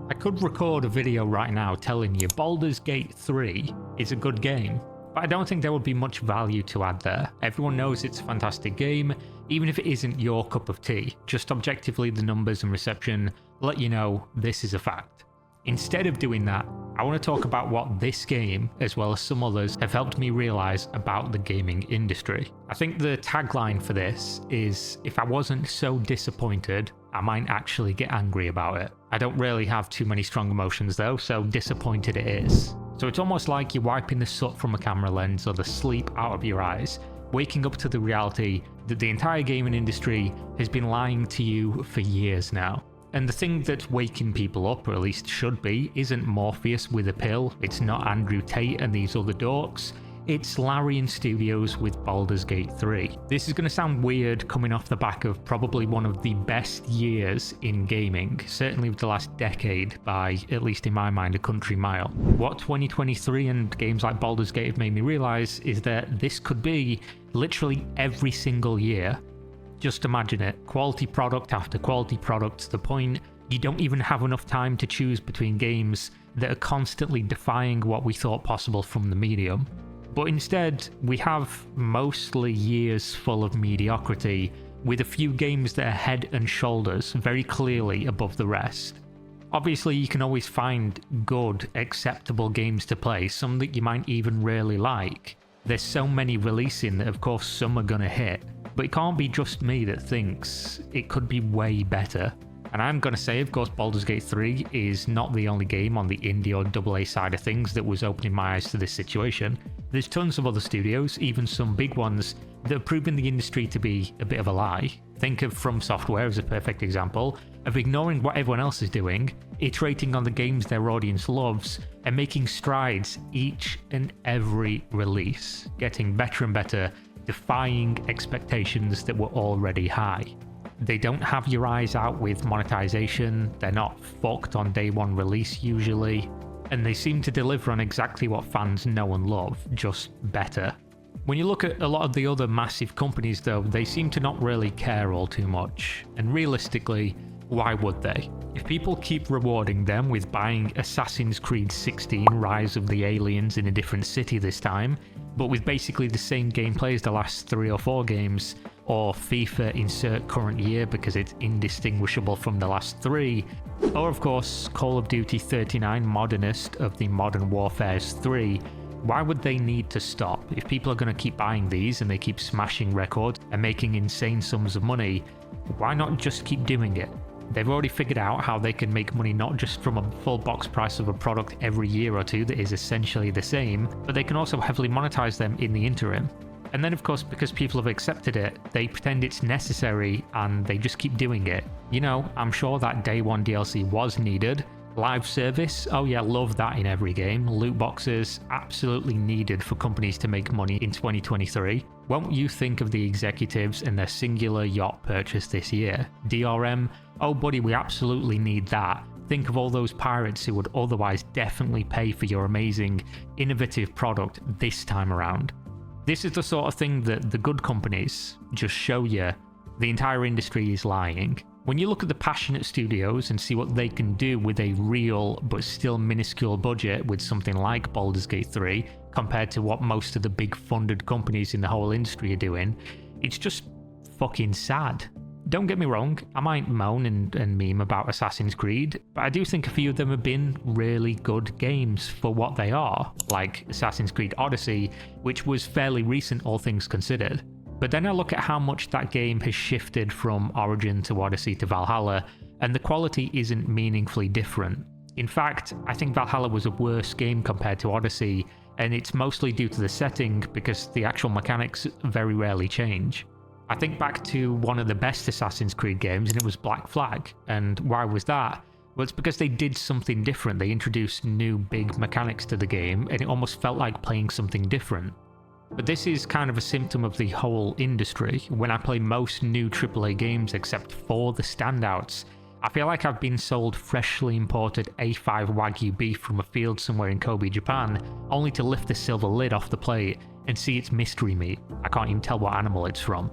I could record a video right now telling you Baldur's Gate 3 is a good game, but I don't think there would be much value to add there. Everyone knows it's a fantastic game, even if it isn't your cup of tea. Just objectively, the numbers and reception let you know this is a fact. Instead of doing that, I want to talk about what this game, as well as some others, have helped me realise about the gaming industry. I think the tagline for this is, if I wasn't so disappointed, I might actually get angry about it. I don't really have too many strong emotions though, so disappointed it is. So it's almost like you're wiping the soot from a camera lens or the sleep out of your eyes, waking up to the reality that the entire gaming industry has been lying to you for years now. And the thing that's waking people up, or at least should be, isn't Morpheus with a pill, it's not Andrew Tate and these other dorks, it's Larian Studios with Baldur's Gate 3. This is going to sound weird coming off the back of probably one of the best years in gaming, certainly of the last decade by, at least in my mind, a country mile. What 2023 and games like Baldur's Gate have made me realise is that this could be literally every single year. Just imagine it, quality product after quality product, to the point you don't even have enough time to choose between games that are constantly defying what we thought possible from the medium. But instead, we have mostly years full of mediocrity, with a few games that are head and shoulders very clearly above the rest. Obviously, you can always find good, acceptable games to play, some that you might even really like. There's so many releasing that of course some are gonna hit, but it can't be just me that thinks it could be way better. And I'm gonna say, of course, Baldur's Gate 3 is not the only game on the indie or AA side of things that was opening my eyes to this situation. There's tons of other studios, even some big ones, that have proven the industry to be a bit of a lie. Think of From Software as a perfect example of ignoring what everyone else is doing, iterating on the games their audience loves, and making strides each and every release, getting better and better, defying expectations that were already high. They don't have your eyes out with monetization, they're not fucked on day one release usually, and they seem to deliver on exactly what fans know and love, just better. When you look at a lot of the other massive companies though, they seem to not really care all too much, and realistically, why would they? If people keep rewarding them with buying Assassin's Creed 16 Rise of the Aliens in a different city this time, but with basically the same gameplay as the last 3 or 4 games, or FIFA insert current year because it's indistinguishable from the last 3, or of course Call of Duty 39 Modernist of the Modern Warfare's 3, why would they need to stop? If people are going to keep buying these and they keep smashing records and making insane sums of money, why not just keep doing it? They've already figured out how they can make money not just from a full box price of a product every year or two that is essentially the same, but they can also heavily monetize them in the interim. And then of course, because people have accepted it, they pretend it's necessary and they just keep doing it. You know, I'm sure that day one DLC was needed. Live service, oh yeah, love that in every game. Loot boxes, absolutely needed for companies to make money in 2023. Won't you think of the executives and their singular yacht purchase this year? DRM, oh buddy, we absolutely need that. Think of all those pirates who would otherwise definitely pay for your amazing, innovative product this time around. This is the sort of thing that the good companies just show you the entire industry is lying. When you look at the passionate studios and see what they can do with a real but still minuscule budget with something like Baldur's Gate 3 compared to what most of the big funded companies in the whole industry are doing, it's just fucking sad. Don't get me wrong, I might moan and meme about Assassin's Creed, but I do think a few of them have been really good games for what they are, like Assassin's Creed Odyssey, which was fairly recent all things considered. But then I look at how much that game has shifted from Origin to Odyssey to Valhalla, and the quality isn't meaningfully different. In fact, I think Valhalla was a worse game compared to Odyssey, and it's mostly due to the setting because the actual mechanics very rarely change. I think back to one of the best Assassin's Creed games, and it was Black Flag. And why was that? Well, it's because they did something different. They introduced new big mechanics to the game, and it almost felt like playing something different. But this is kind of a symptom of the whole industry. When I play most new AAA games except for the standouts, I feel like I've been sold freshly imported A5 Wagyu beef from a field somewhere in Kobe, Japan, only to lift the silver lid off the plate and see it's mystery meat. I can't even tell what animal it's from.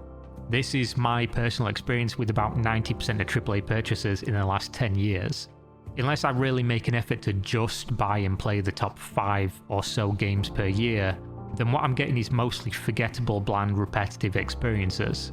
This is my personal experience with about 90% of AAA purchases in the last 10 years. unless I really make an effort to just buy and play the top 5 or so games per year, then what I'm getting is mostly forgettable, bland, repetitive experiences.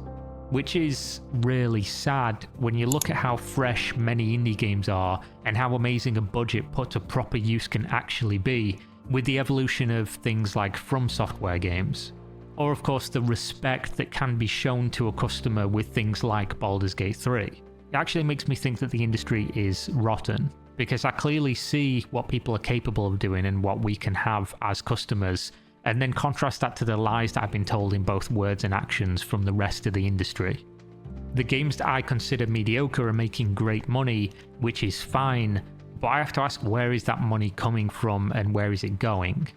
Which is really sad when you look at how fresh many indie games are and how amazing a budget put to proper use can actually be with the evolution of things like From Software games. Or of course the respect that can be shown to a customer with things like Baldur's Gate 3. It actually makes me think that the industry is rotten, because I clearly see what people are capable of doing and what we can have as customers, and then contrast that to the lies that I've been told in both words and actions from the rest of the industry. The games that I consider mediocre are making great money, which is fine, but I have to ask, where is that money coming from and where is it going?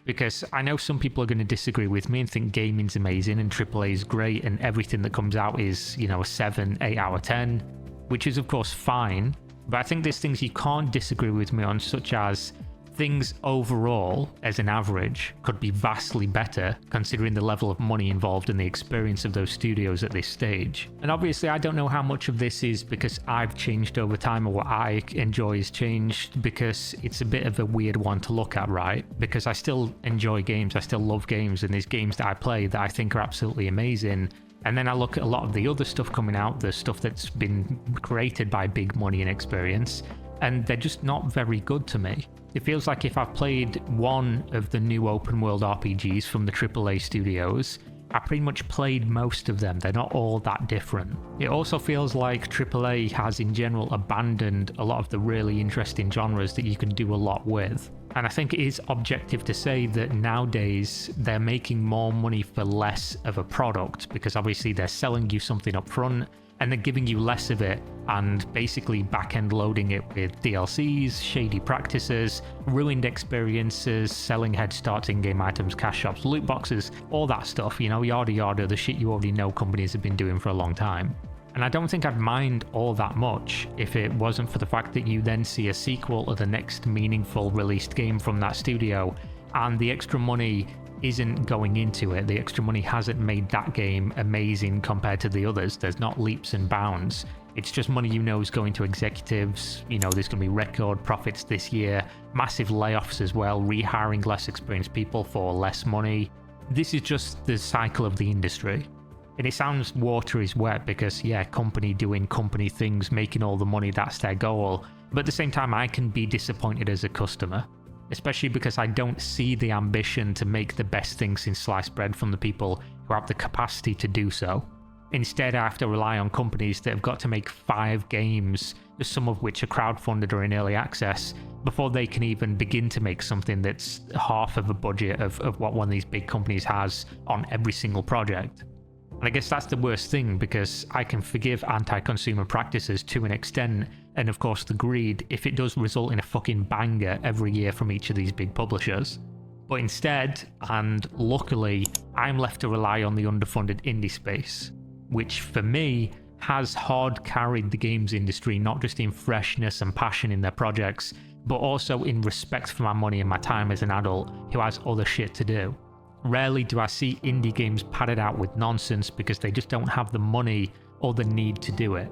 Because I know some people are going to disagree with me and think gaming's amazing and AAA is great and everything that comes out is, a 7, 8 out of 10, which is of course fine, but I think there's things you can't disagree with me on, such as things overall, as an average, could be vastly better considering the level of money involved and the experience of those studios at this stage. And obviously I don't know how much of this is because I've changed over time or what I enjoy has changed, because it's a bit of a weird one to look at, right? Because I still enjoy games, I still love games, and there's games that I play that I think are absolutely amazing. And then I look at a lot of the other stuff coming out, the stuff that's been created by big money and experience, and they're just not very good to me. It feels like if I've played one of the new open world RPGs from the AAA studios, I pretty much played most of them. They're not all that different. It also feels like AAA has in general abandoned a lot of the really interesting genres that you can do a lot with. And I think it is objective to say that nowadays they're making more money for less of a product, because obviously they're selling you something up front and they're giving you less of it and basically back-end loading it with DLCs, shady practices, ruined experiences, selling head starts, in-game items, cash shops, loot boxes, all that stuff, yada yada, the shit you already know companies have been doing for a long time. And I don't think I'd mind all that much if it wasn't for the fact that you then see a sequel or the next meaningful released game from that studio, and the extra money isn't going into it. The extra money hasn't made that game amazing compared to the others. There's not leaps and bounds. It's just money is going to executives. There's going to be record profits this year, massive layoffs as well, rehiring less experienced people for less money. This is just the cycle of the industry. And it sounds water is wet because, company doing company things, making all the money, that's their goal. But at the same time, I can be disappointed as a customer, especially because I don't see the ambition to make the best thing since sliced bread from the people who have the capacity to do so. Instead, I have to rely on companies that have got to make 5 games, some of which are crowdfunded or in early access, before they can even begin to make something that's half of a budget of what one of these big companies has on every single project. And I guess that's the worst thing, because I can forgive anti-consumer practices to an extent, and of course the greed, if it does result in a fucking banger every year from each of these big publishers. But instead, and luckily, I'm left to rely on the underfunded indie space, which for me has hard carried the games industry, not just in freshness and passion in their projects, but also in respect for my money and my time as an adult who has other shit to do. Rarely do I see indie games padded out with nonsense because they just don't have the money or the need to do it.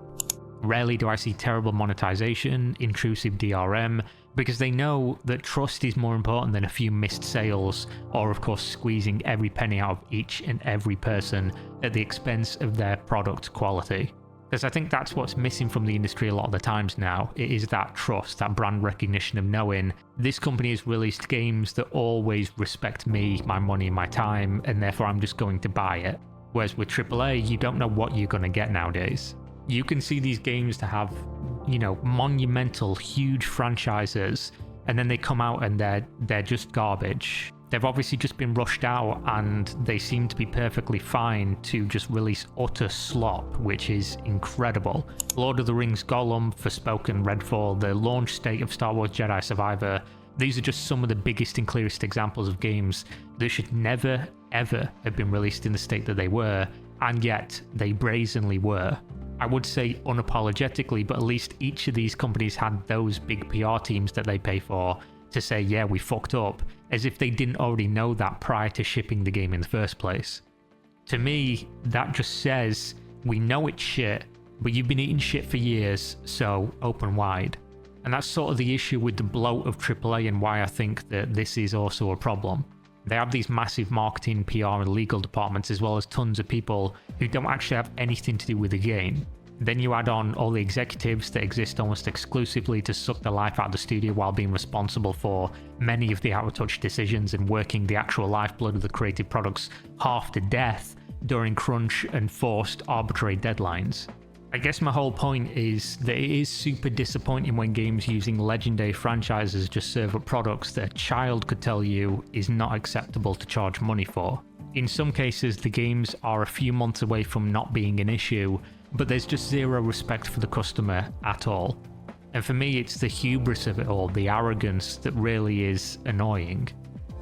Rarely do I see terrible monetization, intrusive DRM, because they know that trust is more important than a few missed sales, or of course squeezing every penny out of each and every person at the expense of their product quality. Because I think that's what's missing from the industry a lot of the times now. It is that trust, that brand recognition of knowing this company has released games that always respect me, my money, my time, and therefore I'm just going to buy it. Whereas with AAA, you don't know what you're going to get nowadays. You can see these games to have, monumental, huge franchises, and then they come out and they're just garbage. They've obviously just been rushed out, and they seem to be perfectly fine to just release utter slop, which is incredible. Lord of the Rings Gollum, Forspoken, Redfall, the launch state of Star Wars Jedi Survivor, these are just some of the biggest and clearest examples of games that should never, ever have been released in the state that they were, and yet they brazenly were. I would say unapologetically, but at least each of these companies had those big PR teams that they pay for to say, yeah, we fucked up, as if they didn't already know that prior to shipping the game in the first place. To me, that just says, we know it's shit, but you've been eating shit for years, so open wide. And that's sort of the issue with the bloat of AAA and why I think that this is also a problem. They have these massive marketing, PR and legal departments, as well as tons of people who don't actually have anything to do with the game. Then you add on all the executives that exist almost exclusively to suck the life out of the studio while being responsible for many of the out-of-touch decisions and working the actual lifeblood of the creative products half to death during crunch and forced arbitrary deadlines. I guess my whole point is that it is super disappointing when games using legendary franchises just serve up products that a child could tell you is not acceptable to charge money for. In some cases, the games are a few months away from not being an issue, but there's just zero respect for the customer at all. And for me, it's the hubris of it all, the arrogance, that really is annoying.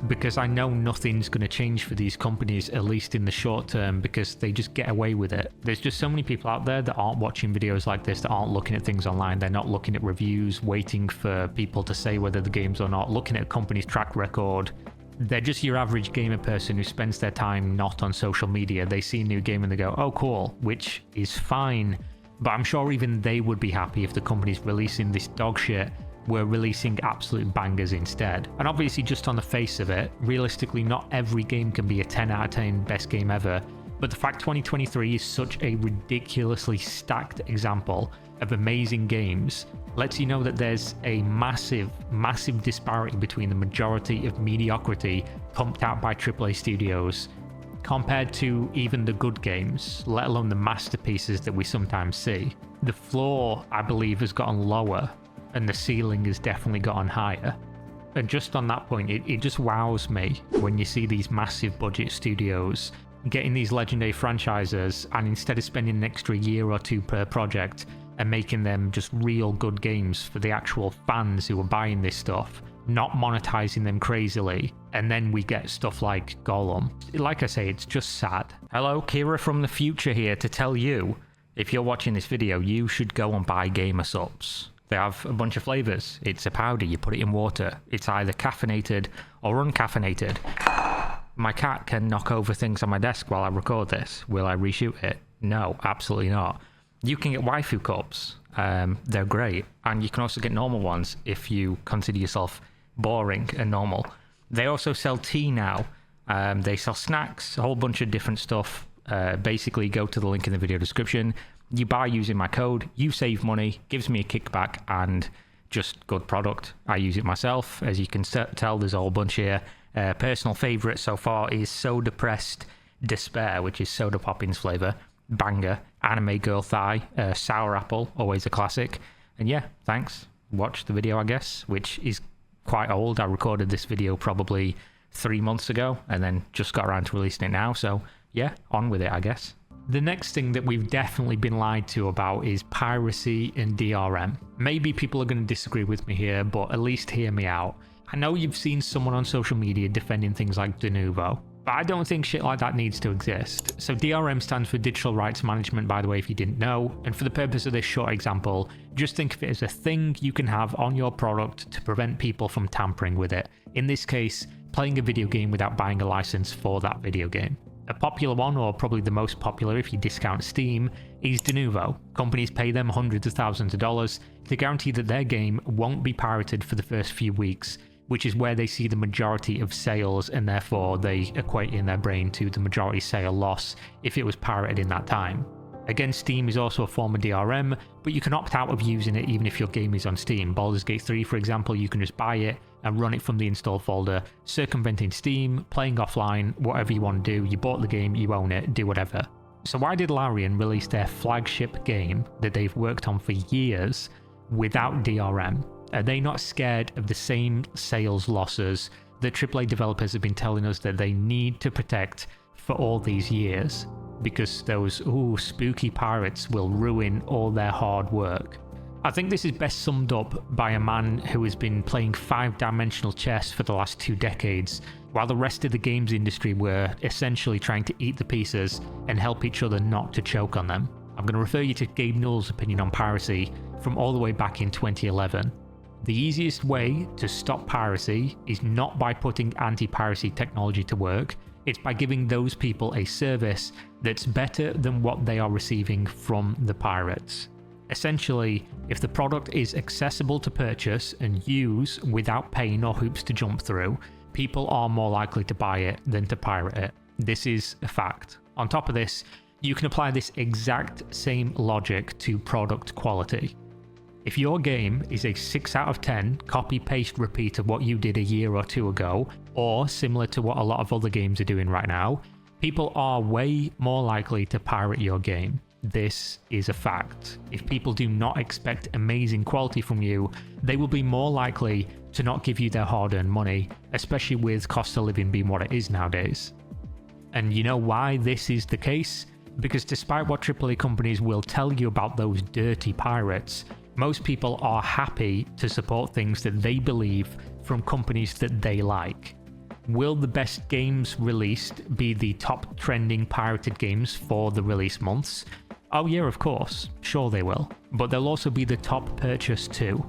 Because I know nothing's going to change for these companies, at least in the short term, because they just get away with it. There's just so many people out there that aren't watching videos like this, that aren't looking at things online, they're not looking at reviews, waiting for people to say whether the game's or not, looking at a company's track record. They're just your average gamer person who spends their time not on social media. They see a new game and they go, oh cool, which is fine. But I'm sure even they would be happy if the company's releasing this dog shit were releasing absolute bangers instead. And obviously, just on the face of it, realistically not every game can be a 10 out of 10 best game ever, but the fact 2023 is such a ridiculously stacked example of amazing games lets you know that there's a massive disparity between the majority of mediocrity pumped out by AAA studios compared to even the good games, let alone the masterpieces that we sometimes see. The floor, I believe, has gotten lower and the ceiling has definitely gotten higher. And just on that point, it just wows me when you see these massive budget studios getting these legendary franchises, and instead of spending an extra year or two per project and making them just real good games for the actual fans who are buying this stuff, not monetizing them crazily, and then we get stuff like Gollum. Like I say, it's just sad. Hello, Kira from the future here to tell you, if you're watching this video, you should go and buy Gamer Supps. They have a bunch of flavors. It's a powder, you put it in water. It's either caffeinated or uncaffeinated. My cat can knock over things on my desk while I record this. Will I reshoot it? No, absolutely not. You can get waifu cups. They're great. And you can also get normal ones if you consider yourself boring and normal. They also sell tea now. They sell snacks, a whole bunch of different stuff. Basically, go to the link in the video description. You buy using my code, you save money, gives me a kickback, and just good product. I use it myself. As you can tell, there's a whole bunch here. Personal favourite so far is Soda Pressed Despair, which is Soda Poppins flavour. Banger. Anime Girl Thigh. Sour Apple, always a classic. And yeah, thanks. Watch the video, I guess, which is quite old. I recorded this video probably 3 months ago and then just got around to releasing it now. So yeah, on with it, I guess. The next thing that we've definitely been lied to about is piracy and DRM. Maybe people are going to disagree with me here, but at least hear me out. I know you've seen someone on social media defending things like Denuvo, but I don't think shit like that needs to exist. So DRM stands for Digital Rights Management, by the way, if you didn't know. And for the purpose of this short example, just think of it as a thing you can have on your product to prevent people from tampering with it. In this case, playing a video game without buying a license for that video game. A popular one, or probably the most popular if you discount Steam, is Denuvo. Companies pay them hundreds of thousands of dollars to guarantee that their game won't be pirated for the first few weeks, which is where they see the majority of sales, and therefore they equate in their brain to the majority sale loss if it was pirated in that time. Again, Steam is also a form of DRM, but you can opt out of using it even if your game is on Steam. Baldur's Gate 3, for example, you can just buy it and run it from the install folder, circumventing Steam, playing offline, whatever you want to do. You bought the game, you own it, do whatever. So why did Larian release their flagship game that they've worked on for years without DRM? Are they not scared of the same sales losses that AAA developers have been telling us that they need to protect for all these years? Because those spooky pirates will ruin all their hard work. I think this is best summed up by a man who has been playing 5-dimensional chess for the last 2 decades, while the rest of the games industry were essentially trying to eat the pieces and help each other not to choke on them. I'm going to refer you to Gabe Newell's opinion on piracy from all the way back in 2011. The easiest way to stop piracy is not by putting anti-piracy technology to work, it's by giving those people a service that's better than what they are receiving from the pirates. Essentially, if the product is accessible to purchase and use without pain or hoops to jump through, people are more likely to buy it than to pirate it. This is a fact. On top of this, you can apply this exact same logic to product quality. If your game is a 6 out of 10 copy-paste repeat of what you did a year or two ago, or similar to what a lot of other games are doing right now, people are way more likely to pirate your game. This is a fact. If people do not expect amazing quality from you, they will be more likely to not give you their hard-earned money, especially with cost of living being what it is nowadays. And you know why this is the case? Because despite what AAA companies will tell you about those dirty pirates, most people are happy to support things that they believe from companies that they like. Will the best games released be the top trending pirated games for the release months? Oh yeah, of course, sure they will, but they'll also be the top purchase too.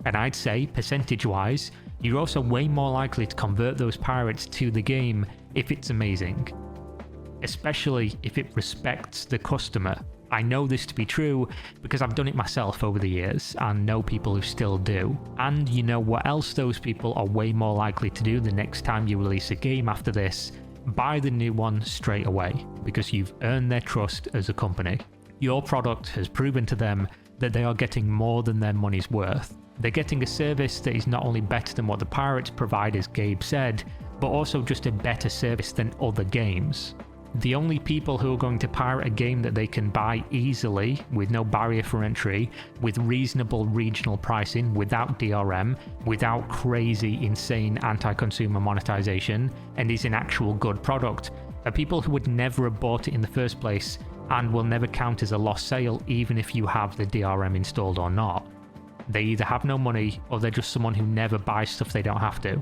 And I'd say, percentage-wise, you're also way more likely to convert those pirates to the game if it's amazing. Especially if it respects the customer. I know this to be true because I've done it myself over the years and know people who still do. And you know what else those people are way more likely to do the next time you release a game after this? Buy the new one straight away, because you've earned their trust as a company. Your product has proven to them that they are getting more than their money's worth. They're getting a service that is not only better than what the pirates provide, as Gabe said, but also just a better service than other games. The only people who are going to pirate a game that they can buy easily, with no barrier for entry, with reasonable regional pricing, without DRM, without crazy, insane anti-consumer monetization, and is an actual good product, are people who would never have bought it in the first place and will never count as a lost sale even if you have the DRM installed or not. They either have no money or they're just someone who never buys stuff they don't have to.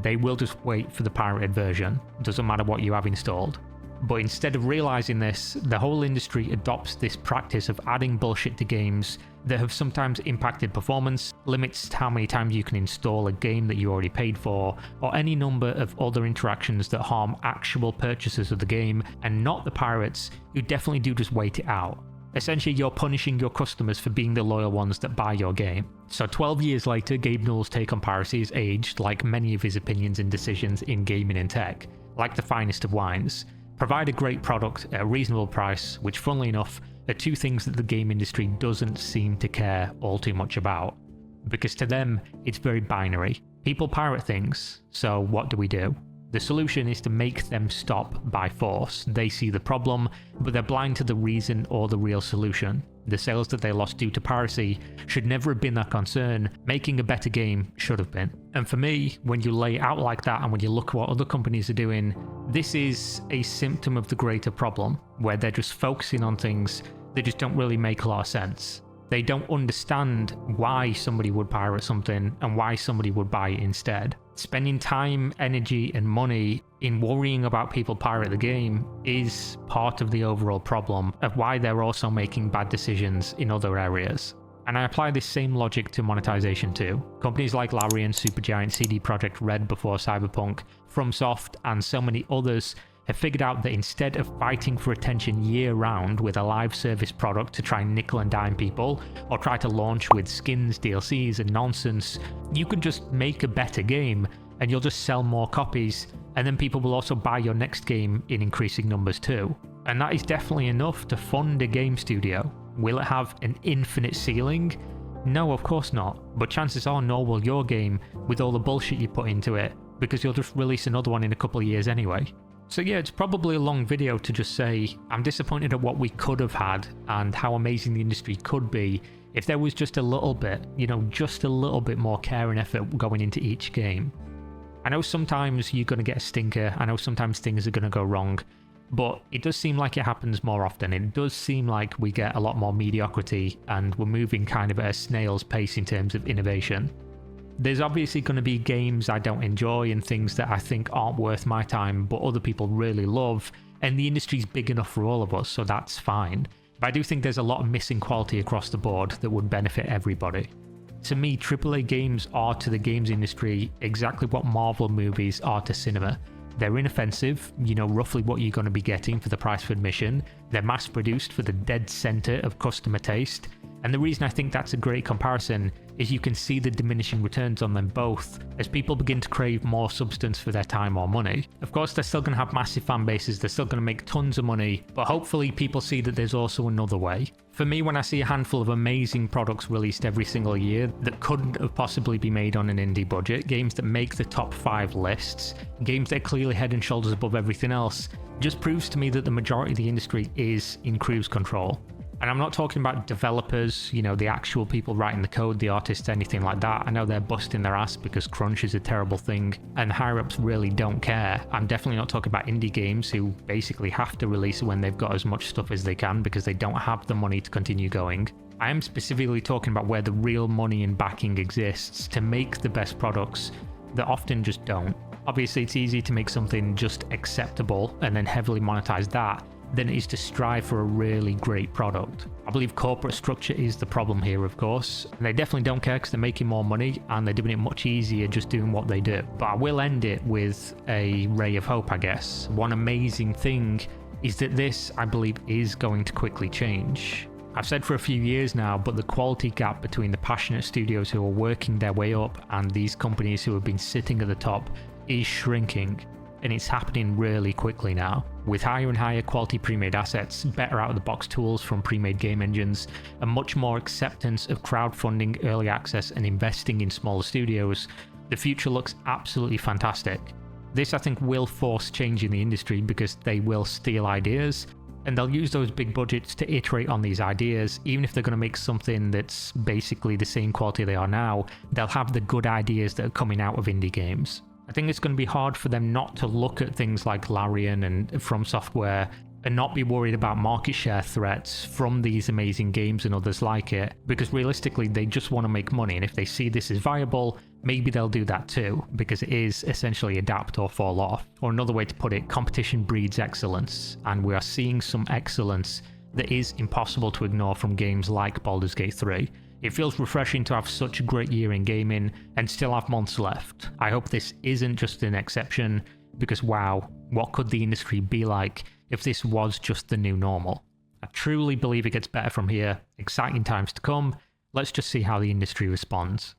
They will just wait for the pirated version, doesn't matter what you have installed. But instead of realizing this, the whole industry adopts this practice of adding bullshit to games that have sometimes impacted performance, limits how many times you can install a game that you already paid for, or any number of other interactions that harm actual purchasers of the game and not the pirates who definitely do just wait it out. Essentially, you're punishing your customers for being the loyal ones that buy your game. So 12 years later, Gabe Newell's take on piracy is aged like many of his opinions and decisions in gaming and tech, like the finest of wines. Provide a great product at a reasonable price, which funnily enough are two things that the game industry doesn't seem to care all too much about. Because to them, it's very binary. People pirate things, so what do? The solution is to make them stop by force. They see the problem, but they're blind to the reason or the real solution. The sales that they lost due to piracy should never have been their concern. Making a better game should have been. And for me, when you lay it out like that and when you look at what other companies are doing, this is a symptom of the greater problem, where they're just focusing on things that just don't really make a lot of sense. They don't understand why somebody would pirate something and why somebody would buy it instead. Spending time, energy, and money in worrying about people pirate the game is part of the overall problem of why they're also making bad decisions in other areas. And I apply this same logic to monetization too. Companies like Larian, Supergiant, CD Projekt Red before Cyberpunk, FromSoft, and so many others have figured out that instead of fighting for attention year-round with a live service product to try and nickel and dime people, or try to launch with skins, DLCs, and nonsense, you can just make a better game, and you'll just sell more copies, and then people will also buy your next game in increasing numbers too. And that is definitely enough to fund a game studio. Will it have an infinite ceiling? No, of course not, but chances are nor will your game with all the bullshit you put into it, because you'll just release another one in a couple of years anyway. So yeah, it's probably a long video to just say, I'm disappointed at what we could have had and how amazing the industry could be if there was just a little bit, just a little bit more care and effort going into each game. I know sometimes you're going to get a stinker, I know sometimes things are going to go wrong, but it does seem like it happens more often. It does seem like we get a lot more mediocrity and we're moving kind of at a snail's pace in terms of innovation. There's obviously going to be games I don't enjoy and things that I think aren't worth my time but other people really love, and the industry's big enough for all of us, so that's fine. But I do think there's a lot of missing quality across the board that would benefit everybody. To me, AAA games are to the games industry exactly what Marvel movies are to cinema. They're inoffensive, you know roughly what you're going to be getting for the price of admission, They're mass produced for the dead center of customer taste, and the reason I think that's a great comparison is you can see the diminishing returns on them both as people begin to crave more substance for their time or money. Of course, they're still going to have massive fan bases, they're still going to make tons of money, but hopefully people see that there's also another way. For me, when I see a handful of amazing products released every single year that couldn't have possibly be made on an indie budget, games that make the top 5 lists, games that are clearly head and shoulders above everything else, just proves to me that the majority of the industry is in cruise control. And I'm not talking about developers, the actual people writing the code, the artists, anything like that. I know they're busting their ass because crunch is a terrible thing and higher-ups really don't care. I'm definitely not talking about indie games who basically have to release when they've got as much stuff as they can because they don't have the money to continue going. I am specifically talking about where the real money and backing exists to make the best products that often just don't. Obviously, it's easy to make something just acceptable and then heavily monetize that than it is to strive for a really great product. I believe corporate structure is the problem here, of course. And they definitely don't care because they're making more money and they're doing it much easier just doing what they do. But I will end it with a ray of hope, I guess. One amazing thing is that this, I believe, is going to quickly change. I've said for a few years now, but the quality gap between the passionate studios who are working their way up and these companies who have been sitting at the top is shrinking. And it's happening really quickly now. With higher and higher quality pre-made assets, better out-of-the-box tools from pre-made game engines, and much more acceptance of crowdfunding, early access, and investing in smaller studios, the future looks absolutely fantastic. This, I think, will force change in the industry because they will steal ideas, and they'll use those big budgets to iterate on these ideas. Even if they're going to make something that's basically the same quality they are now, they'll have the good ideas that are coming out of indie games. I think it's going to be hard for them not to look at things like Larian and From Software and not be worried about market share threats from these amazing games and others like it, because realistically they just want to make money, and if they see this as viable, maybe they'll do that too, because it is essentially adapt or fall off. Or another way to put it, competition breeds excellence, and we are seeing some excellence that is impossible to ignore from games like Baldur's Gate 3. It feels refreshing to have such a great year in gaming and still have months left. I hope this isn't just an exception, because wow, what could the industry be like if this was just the new normal? I truly believe it gets better from here. Exciting times to come. Let's just see how the industry responds.